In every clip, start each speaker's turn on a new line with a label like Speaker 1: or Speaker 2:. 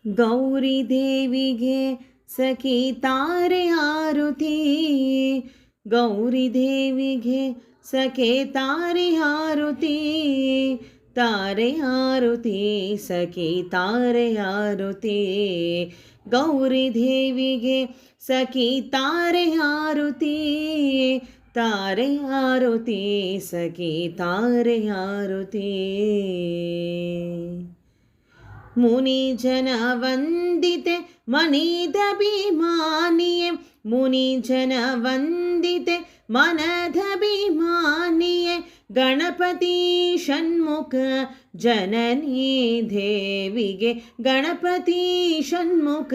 Speaker 1: ಗೌರಿ ದೇವಿಗೆ ಸಖಿ ತಾರೆ ಆರುತಿ, ಗೌರಿ ದೇವಿಗೆ ಸಖೆ ತಾರೆ ಆರುತಿ, ತಾರೆ ಆರುತಿ ಸಖಿ ತಾರೆ ಆರುತಿ, ಗೌರಿ ದೇವಿಗೆ ಸಖಿ ತಾರೆ ಆರುತಿ, ತಾರೆ ಆರುತಿ ಸಖಿ ತಾರೆ ಆರುತಿ. ಮುನಿ ಜನ ವಂದಿತೆ ಮನಿದಭಿಮಾನಿಯೇ, ಮುನಿ ಜನ ವಂದಿತೆ ಮನದಭಿಮಾನಿಯೇ, ಗಣಪತಿ ಷಣ್ಮುಖ ಜನನೀ ದೇವಿಗೆ, ಗಣಪತಿ ಷಣ್ಮುಖ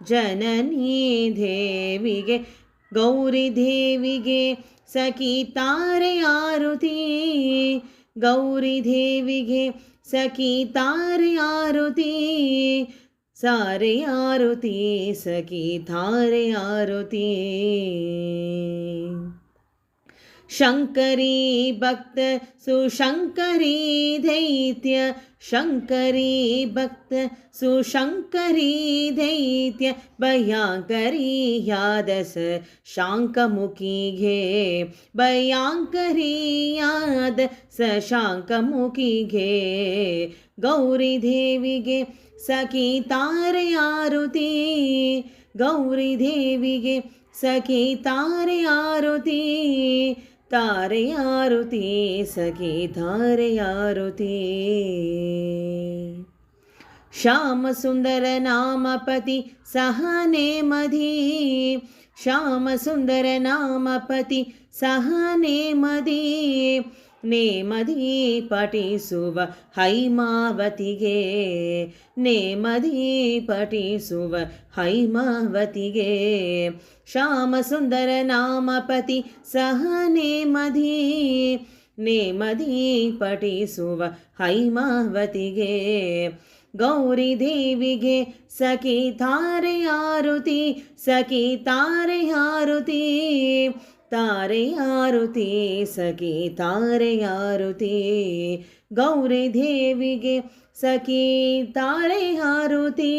Speaker 1: ಜನನೀ ದೇವಿಗೆ, ಗೌರಿ ದೇವಿಗೆ ಸಖಿ ತಾರೆ ಆರುತಿ, ಗೌರಿ ದೇವಿಗೆ ಸಖಿ ತಾರೆ ಆರುತಿ, ಸಾರೆ ಆರುತಿ ಸಖಿ ತಾರೆ ಆರುತಿ. ಶಂಕರಿ ಭಕ್ತ ಸುಶಂಕರಿ ದೈತ್ಯ, ಶಂಕರಿ ಭಕ್ತ ಸುಶಂಕರಿ ದೈತ್ಯ, ಭಯಂಕರಿಯಾದ ಶಾಂಕಮುಖಿಗೆ, ಭಯಂಕರಿಯಾದ ಶಾಂಕಮುಖಿಗೆ, ಗೌರಿ ದೇವಿಗೆ ಸಖಿ ತಾರೆ ಆರುತಿ, ಗೌರಿ ದೇವಿಗೆ ಸಖಿ ತಾರೆ ಆರುತಿ, ತಾರೆ ಆರುತಿ ಸಖಿ ತಾರೆ ಆರುತಿ. ಶ್ಯಾಮ ಸುಂದರ ನಾಮಪತಿ ಸಹನೆ ಮಧಿ, ಶ್ಯಾಮ ಸುಂದರ ನಾಮಪತಿ ಸಹನೆ ಮಧಿ, ನೇಮದಿ ಪಠಿಸುವ ಹೈಮಾವತಿಗೆ, ನೇಮದಿ ಪಠಿಸುವ ಹೈಮಾವತಿಗೆ, ಶ್ಯಾಮ ಸುಂದರ ನಾಮಪತಿ ಸಹನೆ ಮಧಿ, ನೇಮದಿ ಪಠಿಸುವ ಹೈಮಾವತಿಗೆ, ಗೌರಿ ದೇವಿಗೆ ಸಖಿ ತಾರೆ ಆರುತಿ, ಸಖಿ ತಾರೆ ಆರುತಿ, ತಾರೆ ಆರುತಿ ಸಖಿ ತಾರೆ ಆರುತಿ, ಗೌರಿ ದೇವಿಗೆ ಸಖಿ ತಾರೆ ಆರುತಿ.